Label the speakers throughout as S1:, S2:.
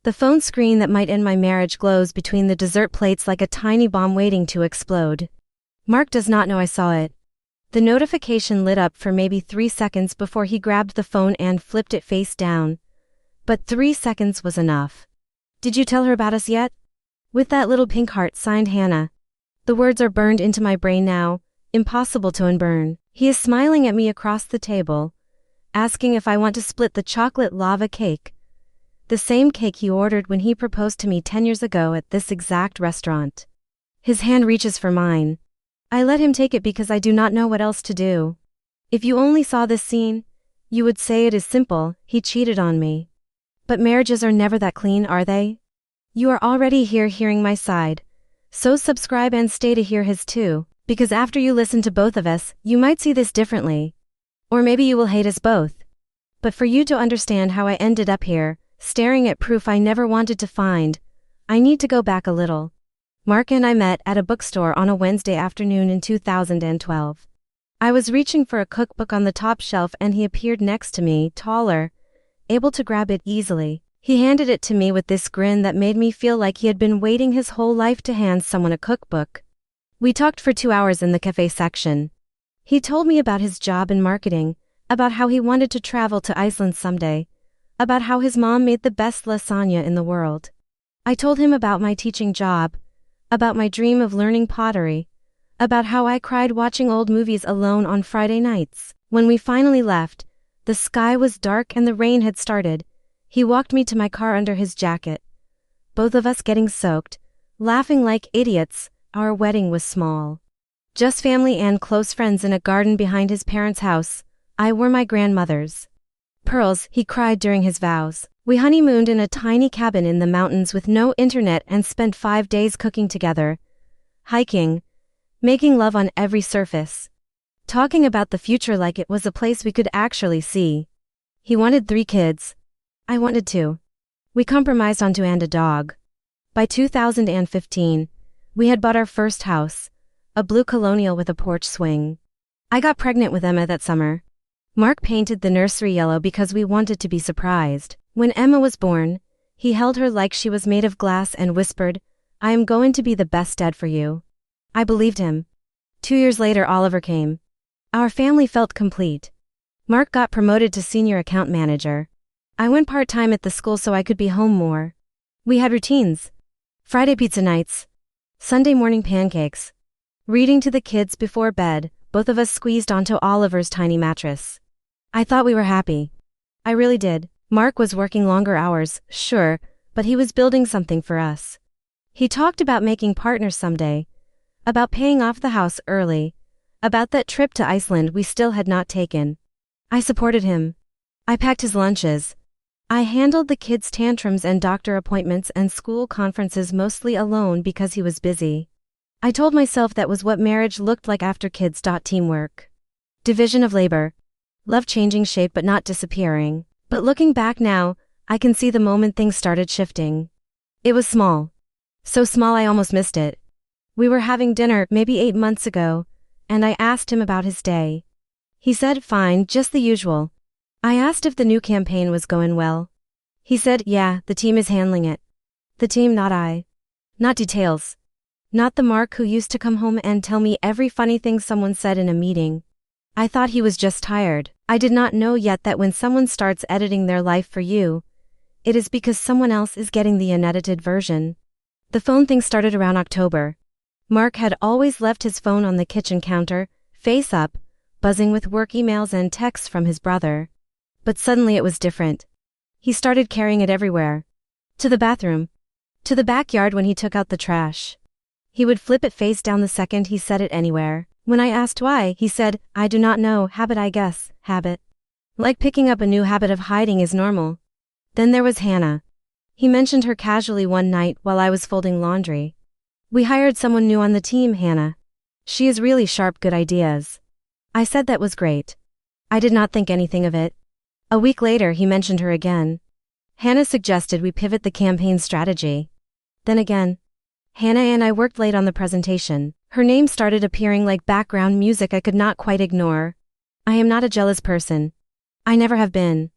S1: The phone screen that might end my marriage glows between the dessert plates like a tiny bomb waiting to explode. Mark does not know I saw it. The notification lit up for maybe 3 seconds before he grabbed the phone and flipped it face down. But 3 seconds was enough. "Did you tell her about us yet?" With that little pink heart signed Hannah. The words are burned into my brain now, impossible to unburn. He is smiling at me across the table, asking if I want to split the chocolate lava cake. The same cake he ordered when he proposed to me 10 years ago at this exact restaurant. His hand reaches for mine. I let him take it because I do not know what else to do. If you only saw this scene, you would say it is simple, he cheated on me. But marriages are never that clean, are they? You are already here hearing my side. So subscribe and stay to hear his too, because after you listen to both of us, you might see this differently. Or maybe you will hate us both. But for you to understand how I ended up here, staring at proof I never wanted to find, I need to go back a little. Mark and I met at a bookstore on a Wednesday afternoon in 2012. I was reaching for a cookbook on the top shelf and he appeared next to me, taller, able to grab it easily. He handed it to me with this grin that made me feel like he had been waiting his whole life to hand someone a cookbook. We talked for 2 hours in the cafe section. He told me about his job in marketing, about how he wanted to travel to Iceland someday, about how his mom made the best lasagna in the world. I told him about my teaching job, about my dream of learning pottery, about how I cried watching old movies alone on Friday nights. When we finally left, the sky was dark and the rain had started. He walked me to my car under his jacket. Both of us getting soaked, laughing like idiots. Our wedding was small. Just family and close friends in a garden behind his parents' house. I wore my grandmother's pearls, he cried during his vows. We honeymooned in a tiny cabin in the mountains with no internet and spent 5 days cooking together, hiking, making love on every surface, talking about the future like it was a place we could actually see. He wanted 3 kids. I wanted 2. We compromised on 2 and a dog. By 2015, we had bought our first house, a blue colonial with a porch swing. I got pregnant with Emma that summer. Mark painted the nursery yellow because we wanted to be surprised. When Emma was born, he held her like she was made of glass and whispered, "I am going to be the best dad for you." I believed him. 2 years later, Oliver came. Our family felt complete. Mark got promoted to senior account manager. I went part-time at the school so I could be home more. We had routines. Friday pizza nights. Sunday morning pancakes. Reading to the kids before bed, both of us squeezed onto Oliver's tiny mattress. I thought we were happy. I really did. Mark was working longer hours, sure, but he was building something for us. He talked about making partners someday, about paying off the house early, about that trip to Iceland we still had not taken. I supported him. I packed his lunches. I handled the kids' tantrums and doctor appointments and school conferences mostly alone because he was busy. I told myself that was what marriage looked like after kids. Teamwork. Division of labor. Love changing shape but not disappearing. But looking back now, I can see the moment things started shifting. It was small. So small I almost missed it. We were having dinner maybe 8 months ago, and I asked him about his day. He said, "Fine, just the usual." I asked if the new campaign was going well. He said, "Yeah, the team is handling it." The team, not I. Not details. Not the Mark who used to come home and tell me every funny thing someone said in a meeting. I thought he was just tired. I did not know yet that when someone starts editing their life for you, it is because someone else is getting the unedited version. The phone thing started around October. Mark had always left his phone on the kitchen counter, face up, buzzing with work emails and texts from his brother. But suddenly it was different. He started carrying it everywhere. To the bathroom. To the backyard when he took out the trash. He would flip it face down the second he set it anywhere. When I asked why, he said, "I do not know, habit I guess, habit." Like picking up a new habit of hiding is normal. Then there was Hannah. He mentioned her casually one night while I was folding laundry. "We hired someone new on the team, Hannah. She is really sharp, good ideas." I said that was great. I did not think anything of it. A week later he mentioned her again. Hannah suggested we pivot the campaign strategy. Then again. Hannah and I worked late on the presentation. Her name started appearing like background music I could not quite ignore. I am not a jealous person. I never have been.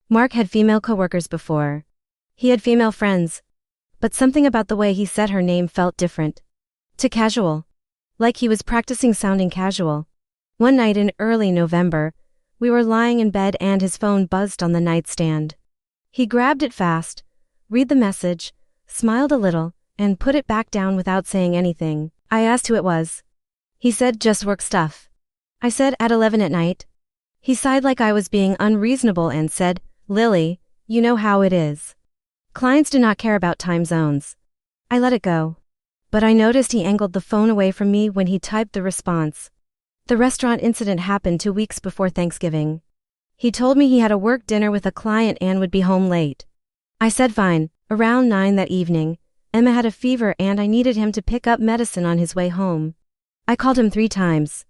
S1: Mark had female coworkers before. He had female friends, but something about the way he said her name felt different. Too casual. Like he was practicing sounding casual. One night in early November, we were lying in bed and his phone buzzed on the nightstand. He grabbed it fast, read the message, smiled a little, and put it back down without saying anything. I asked who it was. He said, just work stuff. I said, at 11 at night. He sighed like I was being unreasonable and said, Lily, you know how it is. Clients do not care about time zones. I let it go. But I noticed he angled the phone away from me when he typed the response. The restaurant incident happened 2 weeks before Thanksgiving. He told me he had a work dinner with a client and would be home late. I said fine. Around 9 that evening, Emma had a fever and I needed him to pick up medicine on his way home. I called him 3 times.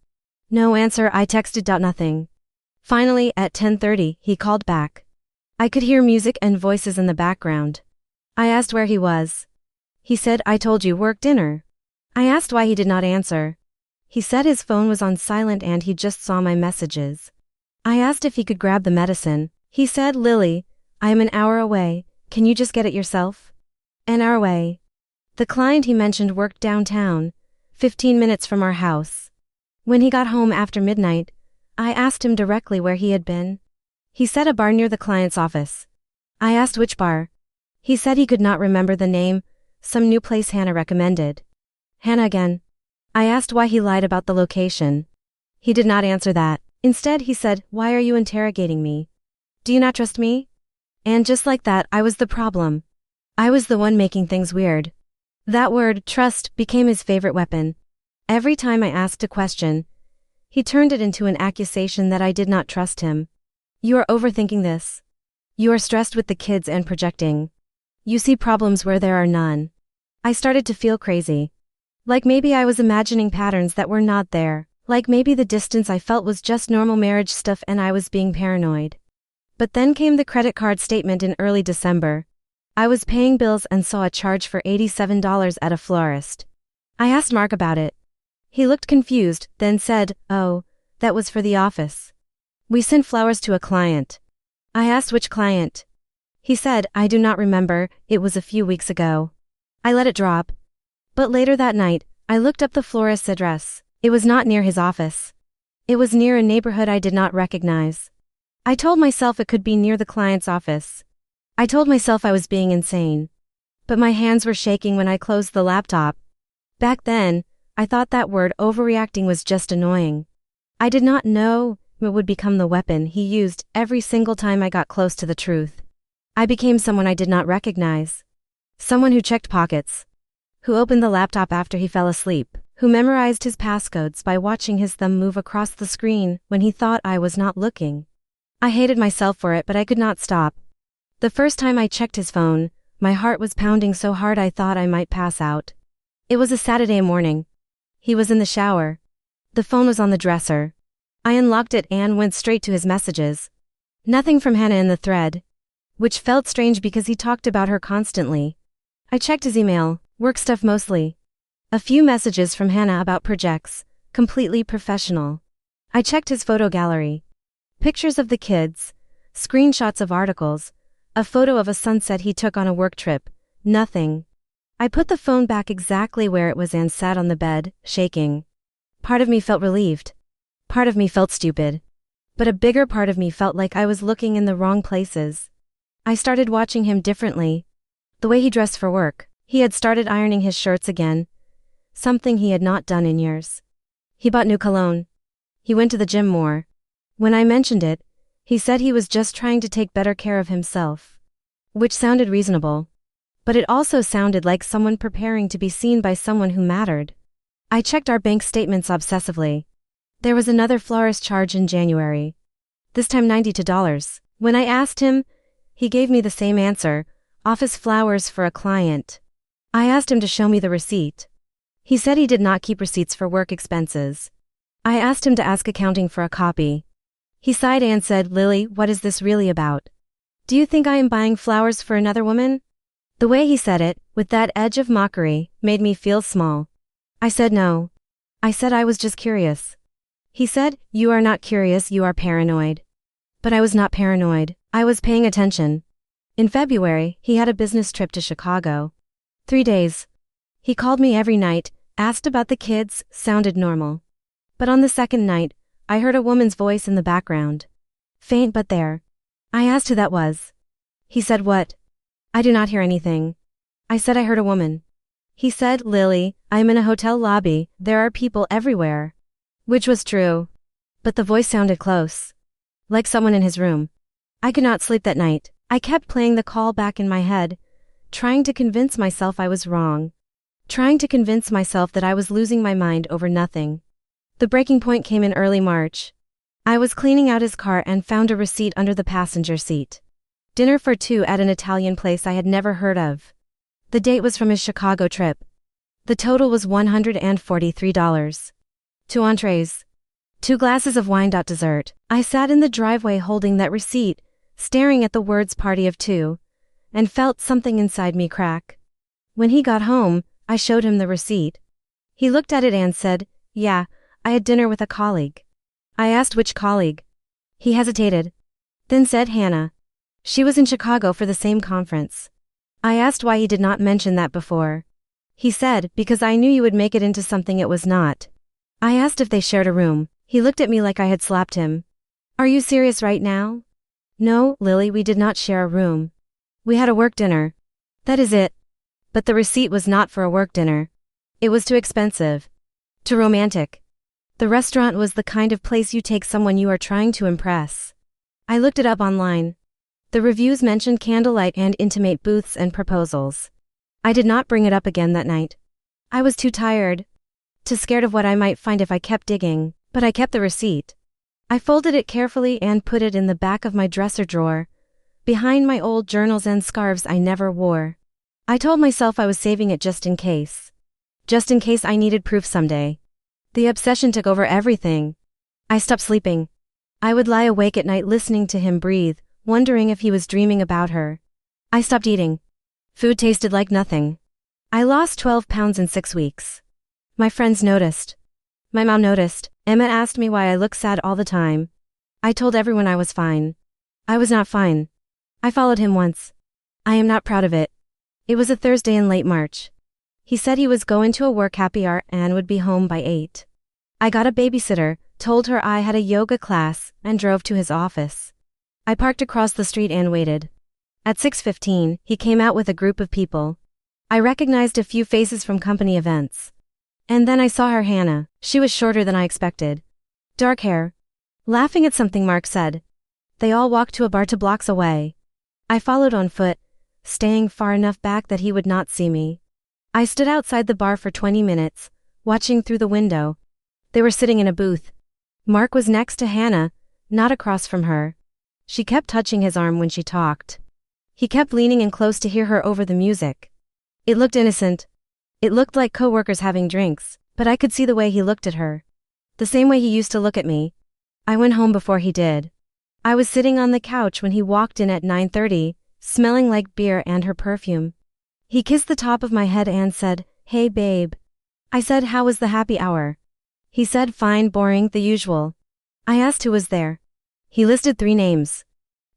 S1: No answer. I texted. Nothing. Finally, at 10:30, he called back. I could hear music and voices in the background. I asked where he was. He said, I told you, work dinner. I asked why he did not answer. He said his phone was on silent and he just saw my messages. I asked if he could grab the medicine. He said, Lily, I am an hour away, can you just get it yourself? An hour away. The client he mentioned worked downtown, 15 minutes from our house. When he got home after midnight, I asked him directly where he had been. He said a bar near the client's office. I asked which bar. He said he could not remember the name, some new place Hannah recommended. Hannah again. I asked why he lied about the location. He did not answer that. Instead he said, why are you interrogating me? Do you not trust me? And just like that, I was the problem. I was the one making things weird. That word, trust, became his favorite weapon. Every time I asked a question, he turned it into an accusation that I did not trust him. You are overthinking this. You are stressed with the kids and projecting. You see problems where there are none. I started to feel crazy. Like maybe I was imagining patterns that were not there. Like maybe the distance I felt was just normal marriage stuff and I was being paranoid. But then came the credit card statement in early December. I was paying bills and saw a charge for $87 at a florist. I asked Mark about it. He looked confused, then said, oh, that was for the office. We sent flowers to a client. I asked which client. He said, I do not remember, it was a few weeks ago. I let it drop. But later that night, I looked up the florist's address. It was not near his office. It was near a neighborhood I did not recognize. I told myself it could be near the client's office. I told myself I was being insane. But my hands were shaking when I closed the laptop. Back then, I thought that word overreacting was just annoying. I did not know it would become the weapon he used every single time I got close to the truth. I became someone I did not recognize. Someone who checked pockets. Who opened the laptop after he fell asleep. Who memorized his passcodes by watching his thumb move across the screen when he thought I was not looking. I hated myself for it, but I could not stop. The first time I checked his phone, my heart was pounding so hard I thought I might pass out. It was a Saturday morning. He was in the shower. The phone was on the dresser. I unlocked it and went straight to his messages. Nothing from Hannah in the thread. Which felt strange because he talked about her constantly. I checked his email, work stuff mostly. A few messages from Hannah about projects, completely professional. I checked his photo gallery. Pictures of the kids, screenshots of articles, a photo of a sunset he took on a work trip, nothing. I put the phone back exactly where it was and sat on the bed, shaking. Part of me felt relieved. Part of me felt stupid. But a bigger part of me felt like I was looking in the wrong places. I started watching him differently. The way he dressed for work. He had started ironing his shirts again. Something he had not done in years. He bought new cologne. He went to the gym more. When I mentioned it, he said he was just trying to take better care of himself. Which sounded reasonable. But it also sounded like someone preparing to be seen by someone who mattered. I checked our bank statements obsessively. There was another florist charge in January. This time $92. When I asked him, he gave me the same answer, office flowers for a client. I asked him to show me the receipt. He said he did not keep receipts for work expenses. I asked him to ask accounting for a copy. He sighed and said, Lily, what is this really about? Do you think I am buying flowers for another woman? The way he said it, with that edge of mockery, made me feel small. I said no. I said I was just curious. He said, you are not curious, you are paranoid. But I was not paranoid. I was paying attention. In February, he had a business trip to Chicago. 3 days. He called me every night, asked about the kids, sounded normal. But on the second night, I heard a woman's voice in the background. Faint but there. I asked who that was. He said what? I do not hear anything. I said I heard a woman. He said, Lily, I am in a hotel lobby, there are people everywhere. Which was true. But the voice sounded close. Like someone in his room. I could not sleep that night. I kept playing the call back in my head, trying to convince myself I was wrong. Trying to convince myself that I was losing my mind over nothing. The breaking point came in early March. I was cleaning out his car and found a receipt under the passenger seat. Dinner for 2 at an Italian place I had never heard of. The date was from his Chicago trip. The total was $143. 2 entrees. 2 glasses of wine. Dessert. I sat in the driveway holding that receipt, staring at the words party of 2, and felt something inside me crack. When he got home, I showed him the receipt. He looked at it and said, yeah, I had dinner with a colleague. I asked which colleague. He hesitated. Then said Hannah. She was in Chicago for the same conference. I asked why he did not mention that before. He said, because I knew you would make it into something it was not. I asked if they shared a room. He looked at me like I had slapped him. Are you serious right now? No, Lily, we did not share a room. We had a work dinner. That is it. But the receipt was not for a work dinner. It was too expensive. Too romantic. The restaurant was the kind of place you take someone you are trying to impress. I looked it up online. The reviews mentioned candlelight and intimate booths and proposals. I did not bring it up again that night. I was too tired. Too scared of what I might find if I kept digging, but I kept the receipt. I folded it carefully and put it in the back of my dresser drawer, behind my old journals and scarves I never wore. I told myself I was saving it just in case. Just in case I needed proof someday. The obsession took over everything. I stopped sleeping. I would lie awake at night listening to him breathe, wondering if he was dreaming about her. I stopped eating. Food tasted like nothing. I lost 12 pounds in 6 weeks. My friends noticed. My mom noticed. Emma asked me why I looked sad all the time. I told everyone I was fine. I was not fine. I followed him once. I am not proud of it. It was a Thursday in late March. He said he was going to a work happy hour and would be home by 8. I got a babysitter, told her I had a yoga class, and drove to his office. I parked across the street and waited. At 6:15, he came out with a group of people. I recognized a few faces from company events. And then I saw her, Hannah. She was shorter than I expected. Dark hair. Laughing at something Mark said. They all walked to a bar 2 blocks away. I followed on foot, staying far enough back that he would not see me. I stood outside the bar for 20 minutes, watching through the window. They were sitting in a booth. Mark was next to Hannah, not across from her. She kept touching his arm when she talked. He kept leaning in close to hear her over the music. It looked innocent. It looked like coworkers having drinks, but I could see the way he looked at her. The same way he used to look at me. I went home before he did. I was sitting on the couch when he walked in at 9:30, smelling like beer and her perfume. He kissed the top of my head and said, "Hey babe." I said, "How was the happy hour?" He said, "Fine, boring, the usual." I asked who was there. He listed 3 names.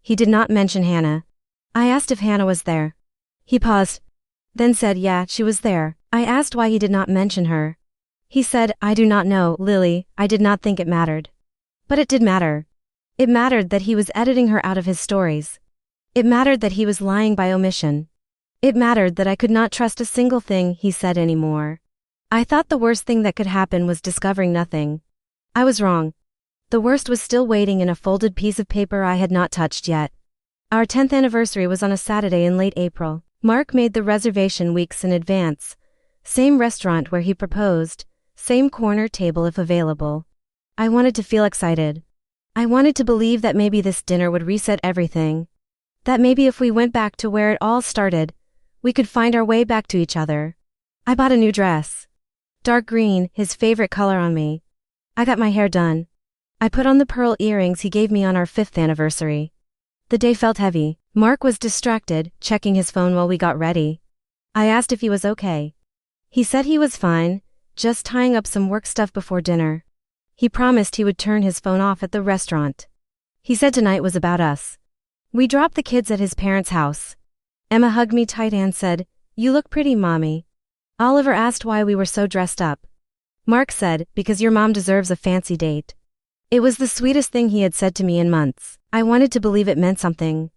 S1: He did not mention Hannah. I asked if Hannah was there. He paused. Then said, "Yeah, she was there." I asked why he did not mention her. He said, "I do not know, Lily, I did not think it mattered." But it did matter. It mattered that he was editing her out of his stories. It mattered that he was lying by omission. It mattered that I could not trust a single thing he said anymore. I thought the worst thing that could happen was discovering nothing. I was wrong. The worst was still waiting in a folded piece of paper I had not touched yet. Our 10th anniversary was on a Saturday in late April. Mark made the reservation weeks in advance. Same restaurant where he proposed, same corner table if available. I wanted to feel excited. I wanted to believe that maybe this dinner would reset everything. That maybe if we went back to where it all started, we could find our way back to each other. I bought a new dress. Dark green, his favorite color on me. I got my hair done. I put on the pearl earrings he gave me on our 5th anniversary. The day felt heavy. Mark was distracted, checking his phone while we got ready. I asked if he was okay. He said he was fine, just tying up some work stuff before dinner. He promised he would turn his phone off at the restaurant. He said tonight was about us. We dropped the kids at his parents' house. Emma hugged me tight and said, "You look pretty, Mommy." Oliver asked why we were so dressed up. Mark said, "Because your mom deserves a fancy date." It was the sweetest thing he had said to me in months. I wanted to believe it meant something.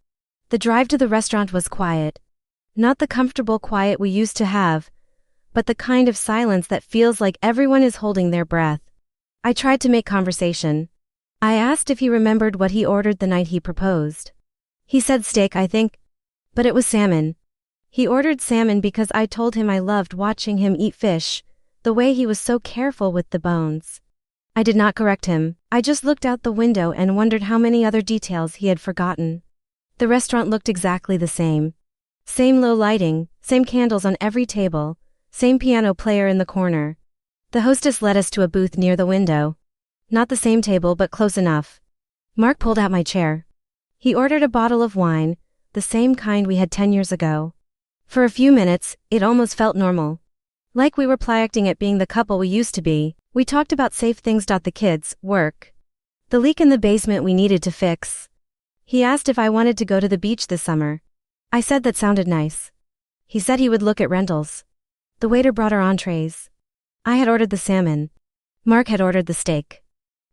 S1: The drive to the restaurant was quiet. Not the comfortable quiet we used to have, but the kind of silence that feels like everyone is holding their breath. I tried to make conversation. I asked if he remembered what he ordered the night he proposed. He said steak, I think, but it was salmon. He ordered salmon because I told him I loved watching him eat fish, the way he was so careful with the bones. I did not correct him. I just looked out the window and wondered how many other details he had forgotten. The restaurant looked exactly the same. Same low lighting, same candles on every table, same piano player in the corner. The hostess led us to a booth near the window. Not the same table but close enough. Mark pulled out my chair. He ordered a bottle of wine, the same kind we had 10 years ago. For a few minutes, it almost felt normal. Like we were acting at being the couple we used to be. We talked about safe things. The kids, work. The leak in the basement we needed to fix. He asked if I wanted to go to the beach this summer. I said that sounded nice. He said he would look at rentals. The waiter brought our entrees. I had ordered the salmon. Mark had ordered the steak.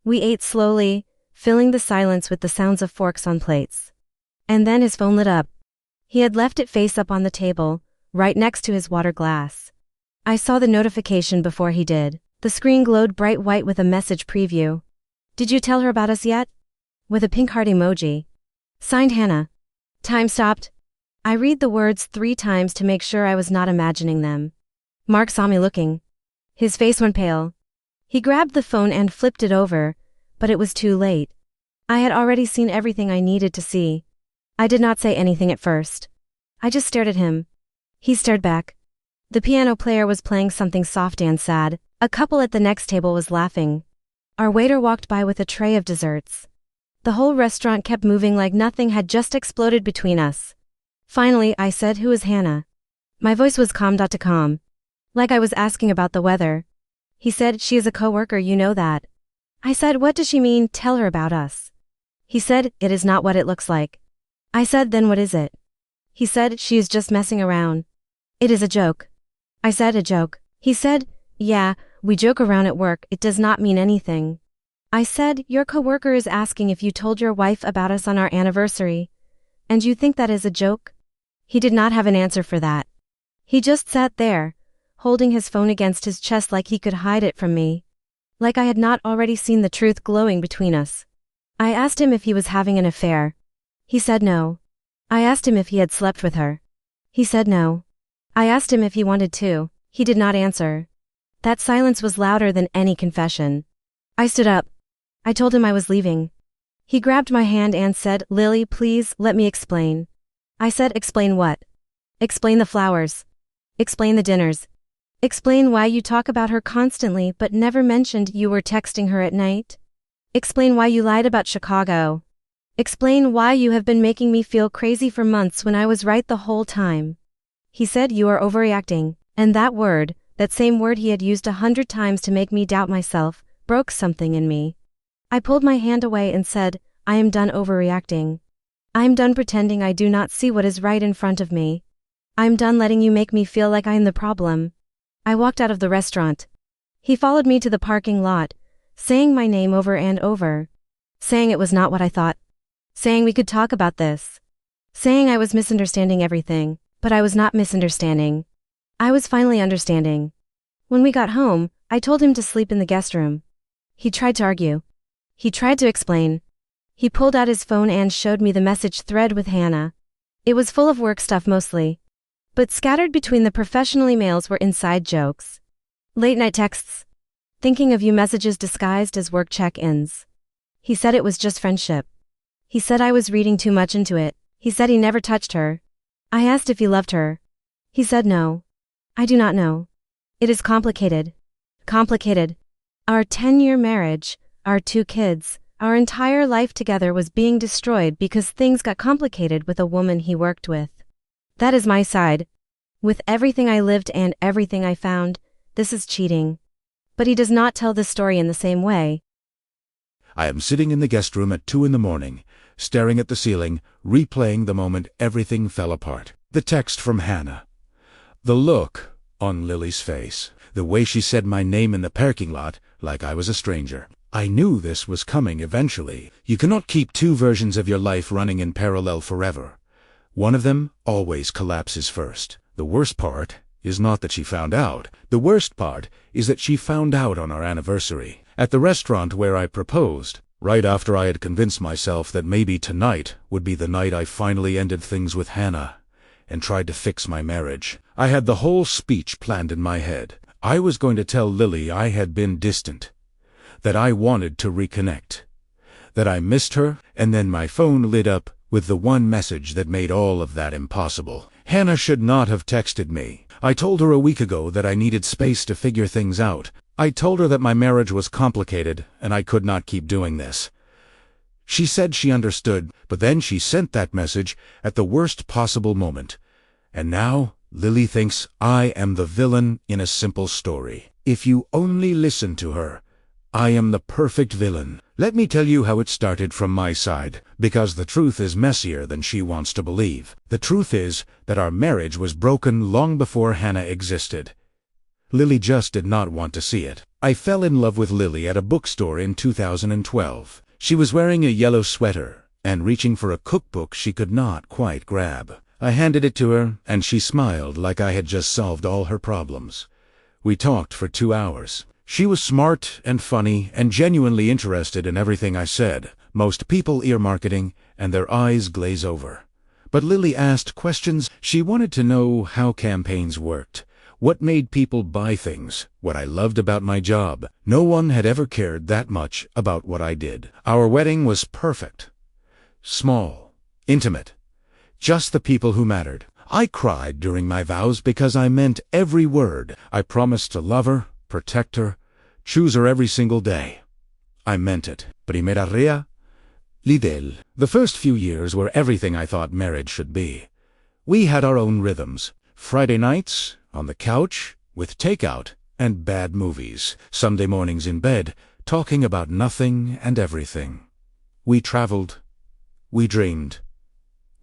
S1: We ate slowly, filling the silence with the sounds of forks on plates. And then his phone lit up. He had left it face up on the table, right next to his water glass. I saw the notification before he did. The screen glowed bright white with a message preview. "Did you tell her about us yet?" With a pink heart emoji. Signed, Hannah. Time stopped. I read the words 3 times to make sure I was not imagining them. Mark saw me looking. His face went pale. He grabbed the phone and flipped it over, but it was too late. I had already seen everything I needed to see. I did not say anything at first. I just stared at him. He stared back. The piano player was playing something soft and sad. A couple at the next table was laughing. Our waiter walked by with a tray of desserts. The whole restaurant kept moving like nothing had just exploded between us. Finally, I said, "Who is Hannah?" My voice was calm. Like I was asking about the weather. He said, "She is a coworker, you know that." I said, "What does she mean, tell her about us?" He said, "It is not what it looks like." I said, "Then what is it?" He said, "She is just messing around. It is a joke." I said, "A joke?" He said, "Yeah, we joke around at work, it does not mean anything." I said, "Your coworker is asking if you told your wife about us on our anniversary. And you think that is a joke?" He did not have an answer for that. He just sat there, holding his phone against his chest like he could hide it from me. Like I had not already seen the truth glowing between us. I asked him if he was having an affair. He said no. I asked him if he had slept with her. He said no. I asked him if he wanted to. He did not answer. That silence was louder than any confession. I stood up. I told him I was leaving. He grabbed my hand and said, "Lily, please, let me explain." I said, "Explain what?" "Explain the flowers. Explain the dinners. Explain why you talk about her constantly but never mentioned you were texting her at night. Explain why you lied about Chicago. Explain why you have been making me feel crazy for months when I was right the whole time." He said, "You are overreacting," and that word, that same word he had used 100 times to make me doubt myself, broke something in me. I pulled my hand away and said, "I am done overreacting. I'm done pretending I do not see what is right in front of me. I'm done letting you make me feel like I am the problem." I walked out of the restaurant. He followed me to the parking lot, saying my name over and over. Saying it was not what I thought. Saying we could talk about this. Saying I was misunderstanding everything, but I was not misunderstanding. I was finally understanding. When we got home, I told him to sleep in the guest room. He tried to argue. He tried to explain. He pulled out his phone and showed me the message thread with Hannah. It was full of work stuff mostly. But scattered between the professional emails were inside jokes. Late night texts. Thinking of you messages disguised as work check-ins. He said it was just friendship. He said I was reading too much into it. He said he never touched her. I asked if he loved her. He said no. I do not know. It is complicated. Complicated. Our 10-year marriage, our 2 kids, our entire life together was being destroyed because things got complicated with a woman he worked with. That is my side. With everything I lived and everything I found, this is cheating. But he does not tell this story in the same way.
S2: I am sitting in the guest room at 2 in the morning, staring at the ceiling, replaying the moment everything fell apart. The text from Hannah. The look on Lily's face. The way she said my name in the parking lot, like I was a stranger. I knew this was coming eventually. You cannot keep two versions of your life running in parallel forever. One of them always collapses first. The worst part is not that she found out. The worst part is that she found out on our anniversary, at the restaurant where I proposed, right after I had convinced myself that maybe tonight would be the night I finally ended things with Hannah and tried to fix my marriage. I had the whole speech planned in my head. I was going to tell Lily I had been distant, that I wanted to reconnect, that I missed her, and then my phone lit up with the one message that made all of that impossible. Hannah should not have texted me. I told her a week ago that I needed space to figure things out. I told her that my marriage was complicated and I could not keep doing this. She said she understood, but then she sent that message at the worst possible moment. And now Lily thinks I am the villain in a simple story. If you only listen to her, I am the perfect villain. Let me tell you how it started from my side, because the truth is messier than she wants to believe. The truth is that our marriage was broken long before Hannah existed. Lily just did not want to see it. I fell in love with Lily at a bookstore in 2012. She was wearing a yellow sweater and reaching for a cookbook she could not quite grab. I handed it to her, and she smiled like I had just solved all her problems. We talked for 2 hours. She was smart and funny and genuinely interested in everything I said. Most people ear marketing, and their eyes glaze over. But Lily asked questions. She wanted to know how campaigns worked, what made people buy things, what I loved about my job. No one had ever cared that much about what I did. Our wedding was perfect. Small, intimate. Just the people who mattered. I cried during my vows because I meant every word. I promised to love her, protect her, choose her every single day. I meant it. Primera rea, l'idéal. The first few years were everything I thought marriage should be. We had our own rhythms. Friday nights, on the couch, with takeout and bad movies. Sunday mornings in bed, talking about nothing and everything. We traveled. We dreamed.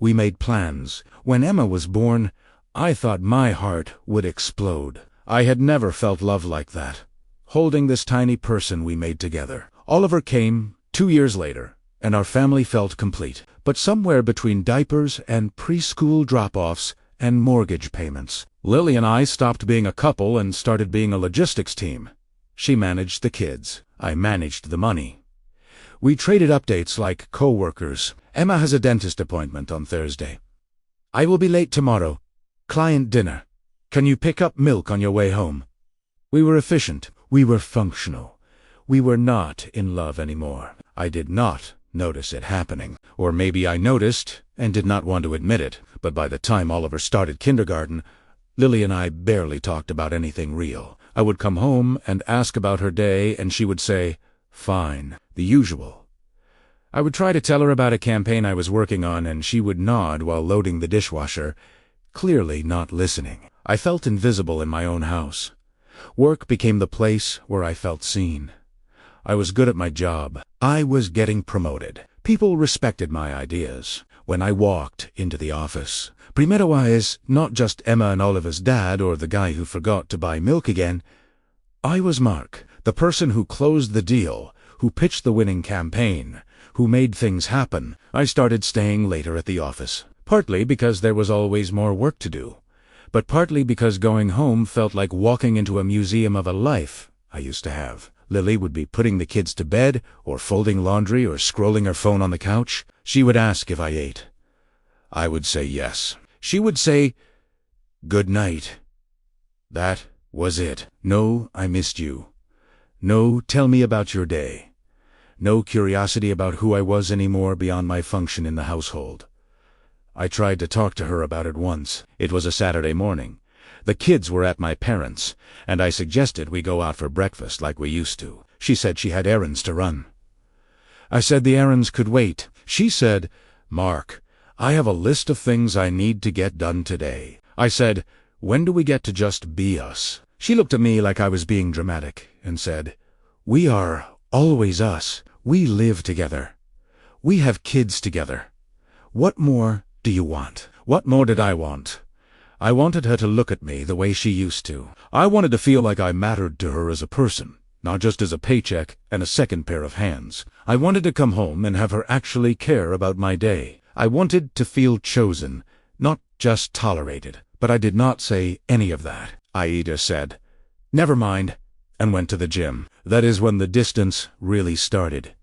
S2: We made plans. When Emma was born, I thought my heart would explode. I had never felt love like that. Holding this tiny person we made together. Oliver came 2 years later, and our family felt complete. But somewhere between diapers and preschool drop-offs and mortgage payments, Lily and I stopped being a couple and started being a logistics team. She managed the kids. I managed the money. We traded updates like coworkers. Emma has a dentist appointment on Thursday. I will be late tomorrow. Client dinner. Can you pick up milk on your way home? We were efficient. We were functional. We were not in love anymore. I did not notice it happening. Or maybe I noticed and did not want to admit it. But by the time Oliver started kindergarten, Lily and I barely talked about anything real. I would come home and ask about her day, and she would say, "Fine," the usual. I would try to tell her about a campaign I was working on, and she would nod while loading the dishwasher, clearly not listening. I felt invisible in my own house. Work became the place where I felt seen. I was good at my job. I was getting promoted. People respected my ideas. When I walked into the office, primera vez, not just Emma and Oliver's dad or the guy who forgot to buy milk again, I was Mark, the person who closed the deal, who pitched the winning campaign, who made things happen. I started staying later at the office, partly because there was always more work to do, but partly because going home felt like walking into a museum of a life I used to have. Lily would be putting the kids to bed, or folding laundry, or scrolling her phone on the couch. She would ask if I ate. I would say yes. She would say, "Good night." That was it. No, I missed you. No, tell me about your day. No curiosity about who I was anymore beyond my function in the household. I tried to talk to her about it once. It was a Saturday morning. The kids were at my parents', and I suggested we go out for breakfast like we used to. She said she had errands to run. I said the errands could wait. She said, "Mark, I have a list of things I need to get done today." I said, "When do we get to just be us?" She looked at me like I was being dramatic and said, "We are always us. We live together. We have kids together. What more do you want?" What more did I want? I wanted her to look at me the way she used to. I wanted to feel like I mattered to her as a person, not just as a paycheck and a second pair of hands. I wanted to come home and have her actually care about my day. I wanted to feel chosen, not just tolerated. But I did not say any of that. Aida said, "Never mind," and went to the gym. That is when the distance really started.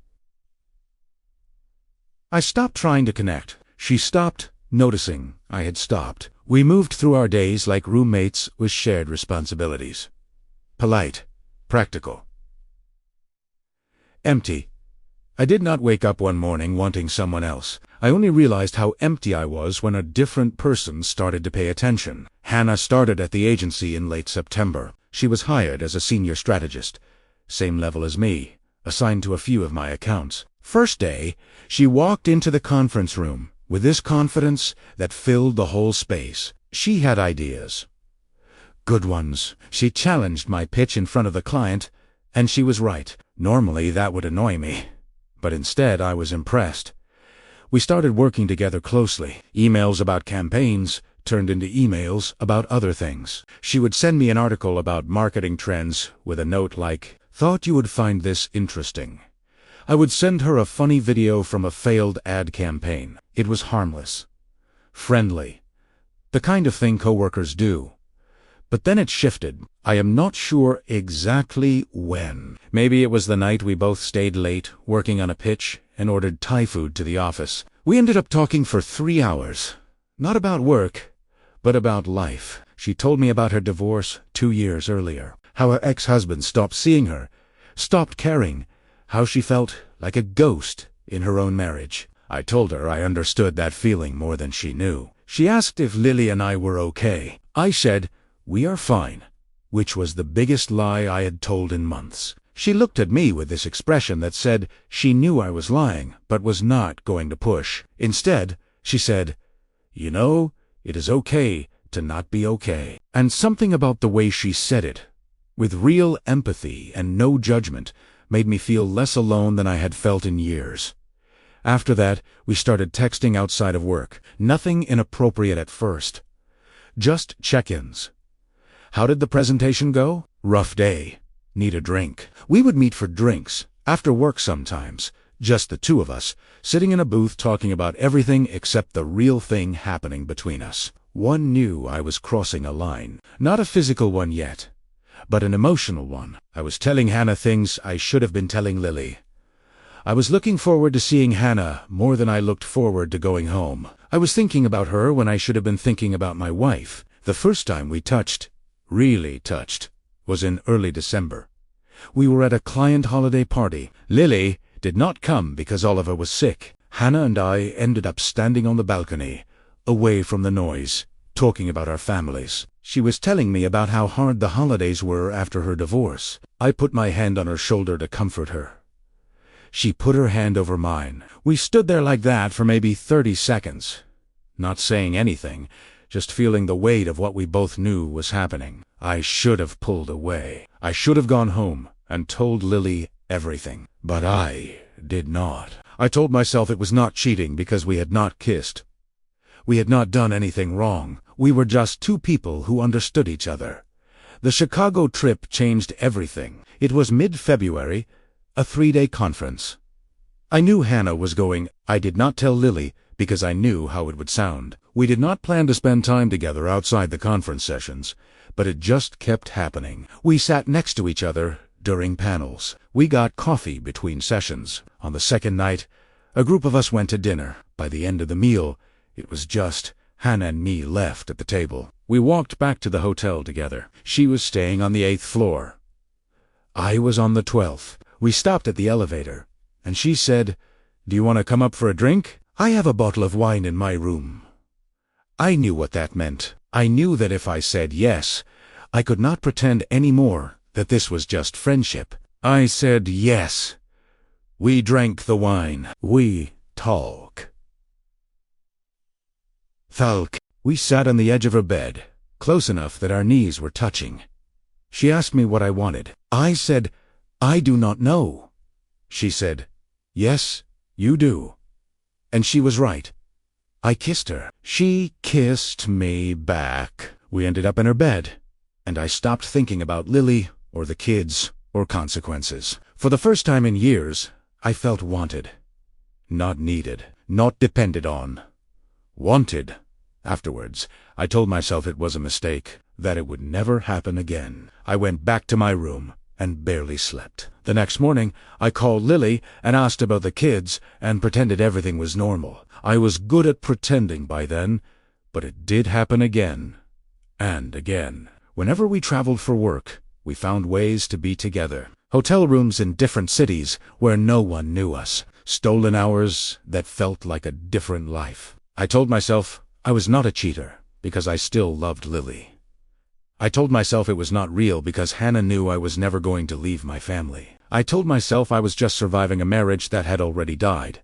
S2: I stopped trying to connect. She stopped noticing I had stopped. We moved through our days like roommates with shared responsibilities. Polite, practical, empty. I did not wake up one morning wanting someone else. I only realized how empty I was when a different person started to pay attention. Hannah started at the agency in late September. She was hired as a senior strategist, same level as me, assigned to a few of my accounts. First day, she walked into the conference room with this confidence that filled the whole space. She had ideas. Good ones. She challenged my pitch in front of the client, and she was right. Normally that would annoy me, but instead I was impressed. We started working together closely. Emails about campaigns turned into emails about other things. She would send me an article about marketing trends with a note like, "Thought you would find this interesting." I would send her a funny video from a failed ad campaign. It was harmless, friendly, the kind of thing coworkers do. But then it shifted. I am not sure exactly when. Maybe it was the night we both stayed late, working on a pitch, and ordered Thai food to the office. We ended up talking for 3 hours. Not about work, but about life. She told me about her divorce 2 years earlier, how her ex-husband stopped seeing her, stopped caring, how she felt like a ghost in her own marriage. I told her I understood that feeling more than she knew. She asked if Lily and I were okay. I said, "We are fine," which was the biggest lie I had told in months. She looked at me with this expression that said she knew I was lying, but was not going to push. Instead, she said, "You know, it is okay to not be okay." And something about the way she said it, with real empathy and no judgment, made me feel less alone than I had felt in years. After that, we started texting outside of work. Nothing inappropriate at first. Just check-ins. How did the presentation go? Rough day. Need a drink. We would meet for drinks, after work sometimes, just the two of us, sitting in a booth talking about everything except the real thing happening between us. One knew I was crossing a line. Not a physical one yet, but an emotional one. I was telling Hannah things I should have been telling Lily. I was looking forward to seeing Hannah more than I looked forward to going home. I was thinking about her when I should have been thinking about my wife. The first time we touched, really touched, was in early December. We were at a client holiday party. Lily did not come because Oliver was sick. Hannah and I ended up standing on the balcony, away from the noise, talking about our families. She was telling me about how hard the holidays were after her divorce. I put my hand on her shoulder to comfort her. She put her hand over mine. We stood there like that for maybe 30 seconds, not saying anything, just feeling the weight of what we both knew was happening. I should have pulled away. I should have gone home and told Lily everything. But I did not. I told myself it was not cheating because we had not kissed. We had not done anything wrong. We were just two people who understood each other. The Chicago trip changed everything. It was mid-February, a 3-day conference. I knew Hannah was going. I did not tell Lily because I knew how it would sound. We did not plan to spend time together outside the conference sessions, but it just kept happening. We sat next to each other during panels. We got coffee between sessions. On the second night, a group of us went to dinner. By the end of the meal, it was just Hannah and me left at the table. We walked back to the hotel together. She was staying on the 8th floor. I was on the 12th. We stopped at the elevator, and she said, "Do you want to come up for a drink? I have a bottle of wine in my room." I knew what that meant. I knew that if I said yes, I could not pretend any more that this was just friendship. I said yes. We drank the wine. We talk. Thalk. We sat on the edge of her bed, close enough that our knees were touching. She asked me what I wanted. I said, "I do not know." She said, "Yes, you do." And she was right. I kissed her. She kissed me back. We ended up in her bed, and I stopped thinking about Lily or the kids or consequences. For the first time in years, I felt wanted. Not needed. Not depended on. Wanted. Afterwards, I told myself it was a mistake, that it would never happen again. I went back to my room and barely slept. The next morning, I called Lily and asked about the kids and pretended everything was normal. I was good at pretending by then, but it did happen again and again. Whenever we traveled for work, we found ways to be together. Hotel rooms in different cities where no one knew us. Stolen hours that felt like a different life. I told myself I was not a cheater because I still loved Lily. I told myself it was not real because Hannah knew I was never going to leave my family. I told myself I was just surviving a marriage that had already died.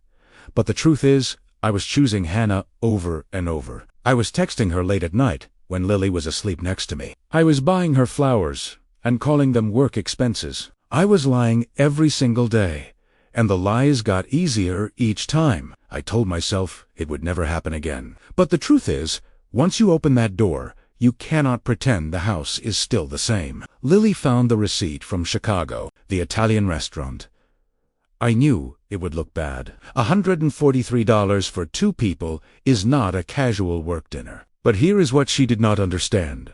S2: But the truth is, I was choosing Hannah over and over. I was texting her late at night when Lily was asleep next to me. I was buying her flowers and calling them work expenses. I was lying every single day, and the lies got easier each time. I told myself it would never happen again. But the truth is, once you open that door, you cannot pretend the house is still the same. Lily found the receipt from Chicago, the Italian restaurant. I knew it would look bad. $143 for 2 people is not a casual work dinner. But here is what she did not understand.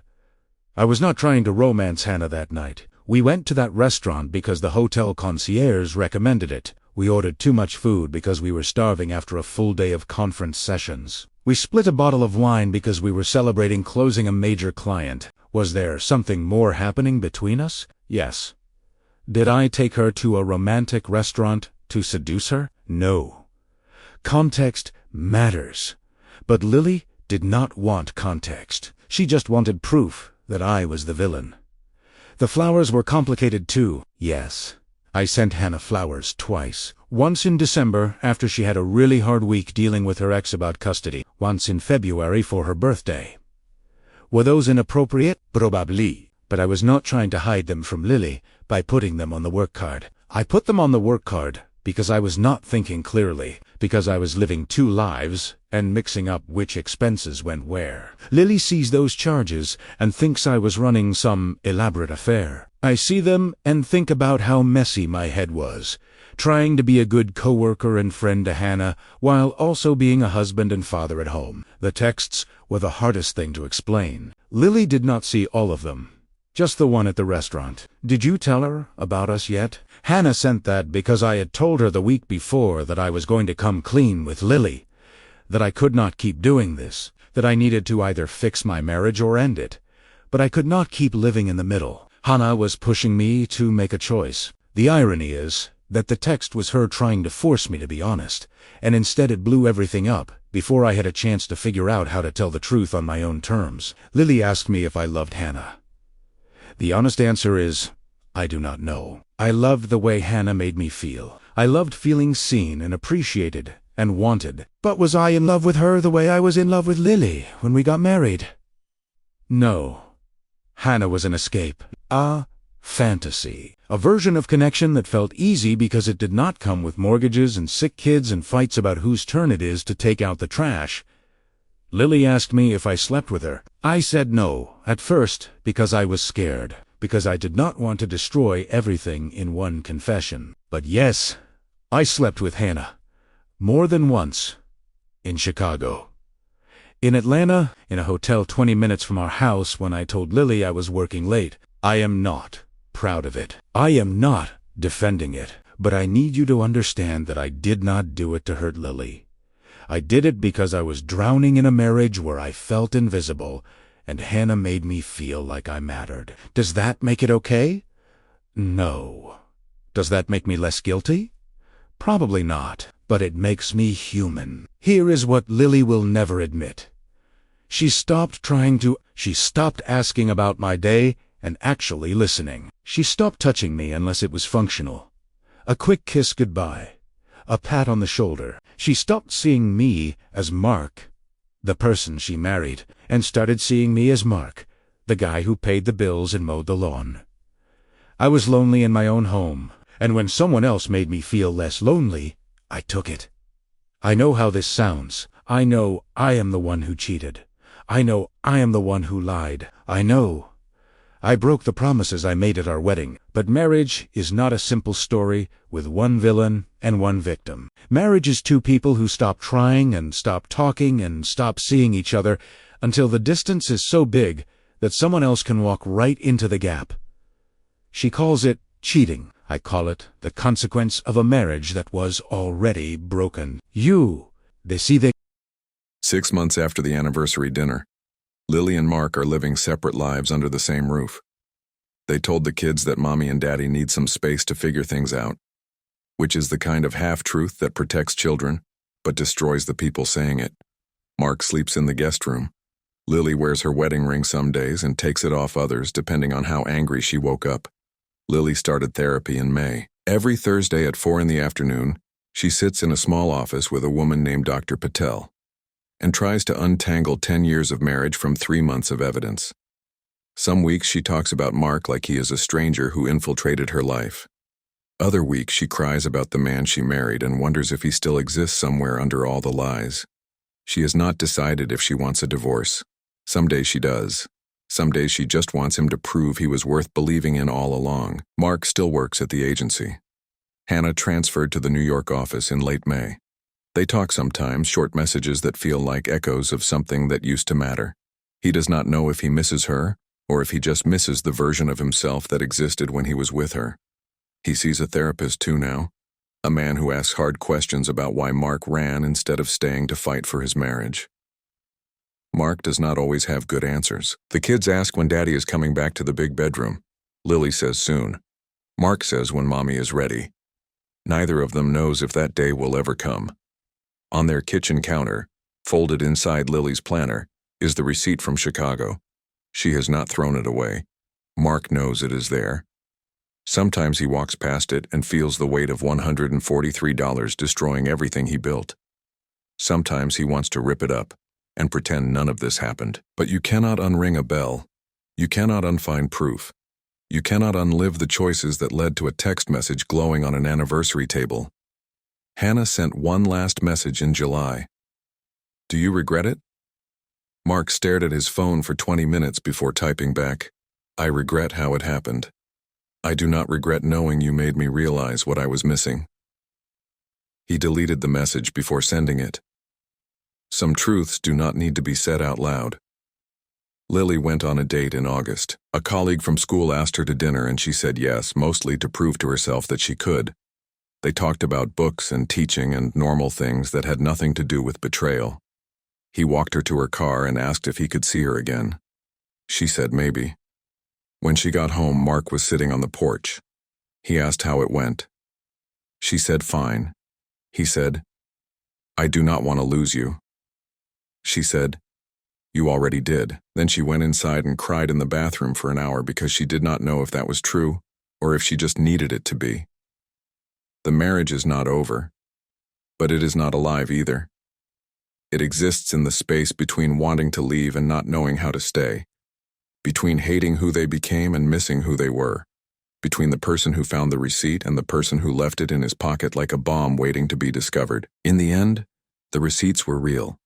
S2: I was not trying to romance Hannah that night. We went to that restaurant because the hotel concierge recommended it. We ordered too much food because we were starving after a full day of conference sessions. We split a bottle of wine because we were celebrating closing a major client. Was there something more happening between us? Yes. Did I take her to a romantic restaurant to seduce her? No. Context matters. But Lily did not want context. She just wanted proof that I was the villain. The flowers were complicated too. Yes. I sent Hannah flowers twice. Once in December after she had a really hard week dealing with her ex about custody. Once in February for her birthday. Were those inappropriate? Probably. But I was not trying to hide them from Lily by putting them on the work card. I put them on the work card because I was not thinking clearly, because I was living 2 lives and mixing up which expenses went where. Lily sees those charges and thinks I was running some elaborate affair. I see them and think about how messy my head was, trying to be a good coworker and friend to Hannah while also being a husband and father at home. The texts were the hardest thing to explain. Lily did not see all of them. Just the one at the restaurant. Did you tell her about us yet? Hannah sent that because I had told her the week before that I was going to come clean with Lily, that I could not keep doing this, that I needed to either fix my marriage or end it. But I could not keep living in the middle. Hannah was pushing me to make a choice. The irony is that the text was her trying to force me to be honest, and instead it blew everything up before I had a chance to figure out how to tell the truth on my own terms. Lily asked me if I loved Hannah. The honest answer is, I do not know. I loved the way Hannah made me feel. I loved feeling seen and appreciated and wanted. But was I in love with her the way I was in love with Lily when we got married? No. Hannah was an escape. A fantasy. A version of connection that felt easy because it did not come with mortgages and sick kids and fights about whose turn it is to take out the trash. Lily asked me if I slept with her. I said no, at first, because I was scared, because I did not want to destroy everything in one confession. But yes, I slept with Hannah. More than once. In Chicago. In Atlanta, in a hotel 20 minutes from our house when I told Lily I was working late. I am not proud of it. I am not defending it. But I need you to understand that I did not do it to hurt Lily. I did it because I was drowning in a marriage where I felt invisible, and Hannah made me feel like I mattered. Does that make it okay? No. Does that make me less guilty? Probably not, but it makes me human. Here is what Lily will never admit. She stopped asking about my day and actually listening. She stopped touching me unless it was functional. A quick kiss goodbye. A pat on the shoulder. She stopped seeing me as Mark, the person she married, and started seeing me as Mark, the guy who paid the bills and mowed the lawn. I was lonely in my own home, and when someone else made me feel less lonely, I took it. I know how this sounds. I know I am the one who cheated. I know I am the one who lied. I know I broke the promises I made at our wedding. But marriage is not a simple story with one villain and one victim. Marriage is two people who stop trying and stop talking and stop seeing each other until the distance is so big that someone else can walk right into the gap. She calls it cheating. I call it the consequence of a marriage that was already broken. You decide.
S3: 6 months after the anniversary dinner, Lily and Mark are living separate lives under the same roof. They told the kids that Mommy and Daddy need some space to figure things out, which is the kind of half-truth that protects children, but destroys the people saying it. Mark sleeps in the guest room. Lily wears her wedding ring some days and takes it off others depending on how angry she woke up. Lily started therapy in May. Every Thursday at 4 in the afternoon, she sits in a small office with a woman named Dr. Patel and tries to untangle 10 years of marriage from 3 months of evidence. Some weeks she talks about Mark like he is a stranger who infiltrated her life. Other weeks she cries about the man she married and wonders if he still exists somewhere under all the lies. She has not decided if she wants a divorce. Some days she does. Some days she just wants him to prove he was worth believing in all along. Mark still works at the agency. Hannah transferred to the New York office in late May. They talk sometimes, short messages that feel like echoes of something that used to matter. He does not know if he misses her or if he just misses the version of himself that existed when he was with her. He sees a therapist too now, a man who asks hard questions about why Mark ran instead of staying to fight for his marriage. Mark does not always have good answers. The kids ask when Daddy is coming back to the big bedroom. Lily says soon. Mark says when Mommy is ready. Neither of them knows if that day will ever come. On their kitchen counter, folded inside Lily's planner, is the receipt from Chicago. She has not thrown it away. Mark knows it is there. Sometimes he walks past it and feels the weight of $143 destroying everything he built. Sometimes he wants to rip it up and pretend none of this happened. But you cannot unring a bell. You cannot unfind proof. You cannot unlive the choices that led to a text message glowing on an anniversary table. Hannah sent one last message in July. Do you regret it? Mark stared at his phone for 20 minutes before typing back, I regret how it happened. I do not regret knowing you made me realize what I was missing. He deleted the message before sending it. Some truths do not need to be said out loud. Lily went on a date in August. A colleague from school asked her to dinner and she said yes, mostly to prove to herself that she could. They talked about books and teaching and normal things that had nothing to do with betrayal. He walked her to her car and asked if he could see her again. She said maybe. When she got home, Mark was sitting on the porch. He asked how it went. She said fine. He said, I do not want to lose you. She said, you already did. Then she went inside and cried in the bathroom for an hour because she did not know if that was true or if she just needed it to be. The marriage is not over, but it is not alive either. It exists in the space between wanting to leave and not knowing how to stay, between hating who they became and missing who they were, between the person who found the receipt and the person who left it in his pocket like a bomb waiting to be discovered. In the end, the receipts were real,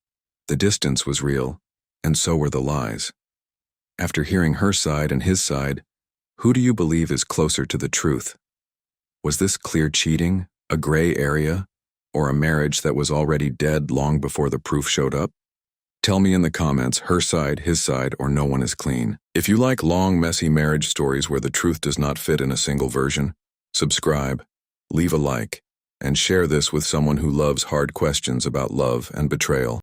S3: the distance was real, and so were the lies. After hearing her side and his side, who do you believe is closer to the truth? Was this clear cheating, a gray area, or a marriage that was already dead long before the proof showed up? Tell me in the comments, her side, his side, or no one is clean. If you like long, messy marriage stories where the truth does not fit in a single version, subscribe, leave a like, and share this with someone who loves hard questions about love and betrayal.